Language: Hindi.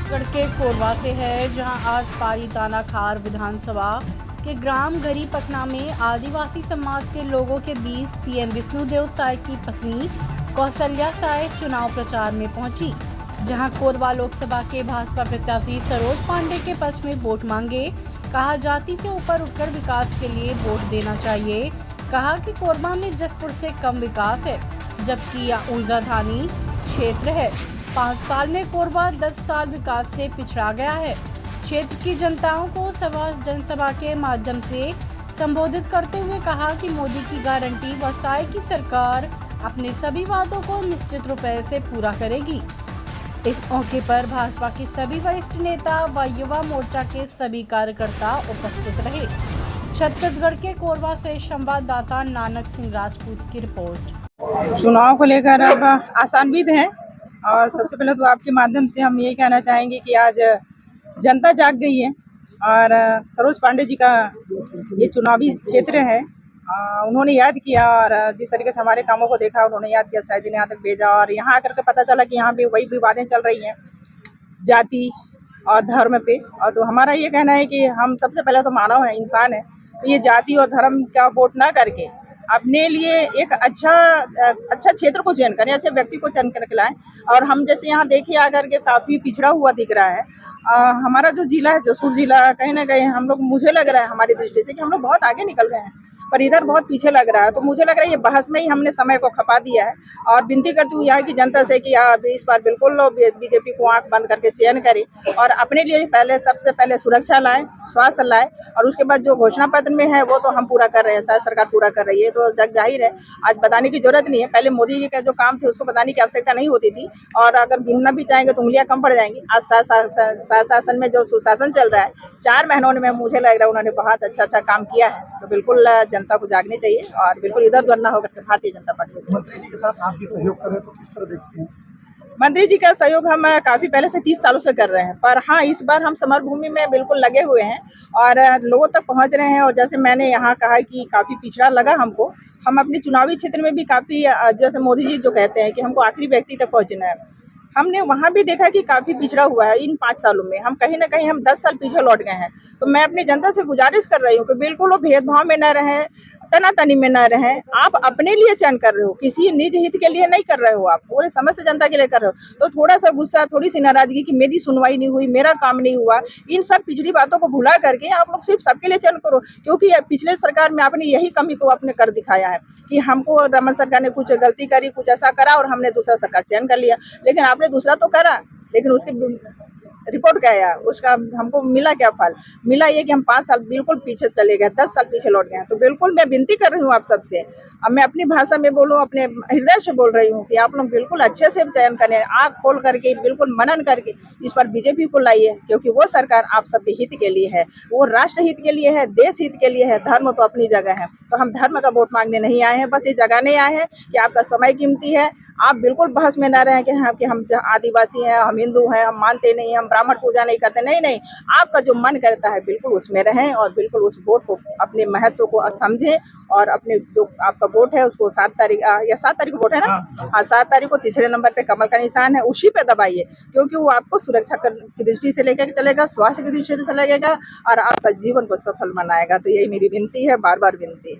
छत्तीसगढ़ के कोरबा से है, जहां आज पारी तानाखार विधानसभा के ग्राम घरी पखना में आदिवासी समाज के लोगों के बीच सीएम विष्णुदेव साय की पत्नी कौशल्या साय चुनाव प्रचार में पहुंची। जहां कोरबा लोकसभा के भाजपा प्रत्याशी सरोज पांडे के पक्ष में वोट मांगे। कहा, जाति से ऊपर उठकर विकास के लिए वोट देना चाहिए। कहा कि कोरबा में जसपुर से कम विकास है, जबकि यह ऊर्जाधानी क्षेत्र है। 5 साल में कोरबा 10 साल विकास से पिछड़ा गया है। क्षेत्र की जनताओं को जनसभा के माध्यम से संबोधित करते हुए कहा कि मोदी की गारंटी व साय की सरकार अपने सभी वादों को निश्चित रूप से पूरा करेगी। इस मौके पर भाजपा के सभी वरिष्ठ नेता व युवा मोर्चा के सभी कार्यकर्ता उपस्थित रहे। छत्तीसगढ़ के कोरबा से संवाददाता नानक सिंह राजपूत की रिपोर्ट। चुनाव को लेकर अब आसान विध है और सबसे पहले तो आपके माध्यम से हम यही कहना चाहेंगे कि आज जनता जाग गई है और सरोज पांडे जी का ये चुनावी क्षेत्र है। उन्होंने याद किया और जिस तरीके से हमारे कामों को देखा, उन्होंने याद किया, शायद जी ने यहाँ तक भेजा और यहाँ आकर के पता चला कि यहाँ पे वही विवादें चल रही हैं जाति और धर्म पे। और तो हमारा ये कहना है कि हम सबसे पहले तो मानव है, इंसान है, तो ये जाति और धर्म का वोट ना करके अपने लिए एक अच्छा क्षेत्र को चयन करें, अच्छे व्यक्ति को चयन करके लाएं। और हम जैसे यहाँ देखिए आकर के काफ़ी पिछड़ा हुआ दिख रहा है। हमारा जो जिला है जसपुर जिला, कहीं ना कहीं हम लोग, मुझे लग रहा है हमारी दृष्टि से कि हम लोग बहुत आगे निकल गए हैं, पर इधर बहुत पीछे लग रहा है। तो मुझे लग रहा है ये बहस में ही हमने समय को खपा दिया है। और विनती करती हूँ यहाँ की जनता से कि इस बार बिल्कुल बीजेपी को आंख बंद करके चयन करें और अपने लिए पहले सबसे पहले सुरक्षा लाएं, स्वास्थ्य लाएं और उसके बाद जो घोषणा पत्र में है वो तो हम पूरा कर रहे हैं, शायद सरकार पूरा कर रही है, तो जग जाहिर है आज बताने की जरूरत नहीं है। पहले मोदी जी का जो काम थे उसको बताने की आवश्यकता नहीं होती थी और अगर गिनना भी चाहेंगे तो उंगलियां कम पड़ जाएंगी। आज शासन में जो सुशासन चल रहा है, 4 महीनों में मुझे लग रहा है उन्होंने बहुत अच्छा काम किया है। तो बिल्कुल जनता को जागनी चाहिए और बिल्कुल इधर उधर ना होकर भारतीय जनता पार्टी को। मंत्री जी के साथ आप भी सहयोग करें तो किस तरह देखते हैं? मंत्री जी का सहयोग हम काफी पहले से 30 सालों से कर रहे हैं, पर हाँ इस बार हम समरभूमि में बिल्कुल लगे हुए हैं और लोगों तक पहुंच रहे हैं। और जैसे मैंने यहाँ कहा कि काफी पिछड़ा लगा हमको, हम अपने चुनावी क्षेत्र में भी काफी, जैसे मोदी जी जो कहते हैं कि हमको आखिरी व्यक्ति तक पहुंचना है, हमने वहाँ भी देखा कि काफी पिछड़ा हुआ है। इन 5 सालों में हम कहीं ना कहीं हम 10 साल पीछे लौट गए हैं। तो मैं अपनी जनता से गुजारिश कर रही हूँ कि बिल्कुल वो भेदभाव में न रहें, तनातनी में न रहें। आप अपने लिए चयन कर रहे हो, किसी निज हित के लिए नहीं कर रहे हो, आप पूरे समस्त जनता के लिए कर रहे हो। तो थोड़ा सा गुस्सा, थोड़ी सी नाराजगी कि मेरी सुनवाई नहीं हुई, मेरा काम नहीं हुआ, इन सब पिछड़ी बातों को भुला करके आप लोग सिर्फ सबके लिए चयन करो। क्योंकि पिछले सरकार में आपने यही कमी को आपने कर दिखाया है कि हमको रमन सरकार ने कुछ गलती करी, कुछ ऐसा करा और हमने दूसरा सरकार चयन कर लिया। लेकिन आपने दूसरा तो करा, लेकिन उसके रिपोर्ट क्या आया, उसका हमको मिला क्या फल? मिला ये कि हम 5 साल बिल्कुल पीछे चले गए, 10 साल पीछे लौट गए हैं। तो बिल्कुल मैं विनती कर रही हूँ आप सबसे, अब मैं अपनी भाषा में बोलूँ, अपने हृदय से बोल रही हूँ कि आप लोग बिल्कुल अच्छे से चयन करें, आँख खोल करके बिल्कुल मनन करके इस पर बीजेपी को लाइए, क्योंकि वो सरकार आप सबके हित के लिए है, वो राष्ट्र हित के लिए है, देश हित के लिए है। धर्म तो अपनी जगह है, तो हम धर्म का वोट मांगने नहीं आए हैं, बस ये जगाने आए हैं कि आपका समय कीमती है। आप बिल्कुल बहस में ना रहें कि हम आदिवासी हैं, हम हिंदू हैं, हम मानते नहीं, हम ब्राह्मण पूजा नहीं करते। नहीं, आपका जो मन करता है बिल्कुल उसमें रहें और बिल्कुल उस वोट को, अपने महत्व को समझें और अपने जो आपका वोट है उसको 7 तारीख या 7 तारीख को वोट है ना, हाँ 7 तारीख को तीसरे नंबर पे कमल का निशान है, उसी पे दबाइए, क्योंकि वो आपको सुरक्षा की दृष्टि से लेकर चलेगा, स्वास्थ्य की दृष्टि से लगेगा और आपका जीवन को सफल बनाएगा। तो यही मेरी विनती है, बार बार विनती है।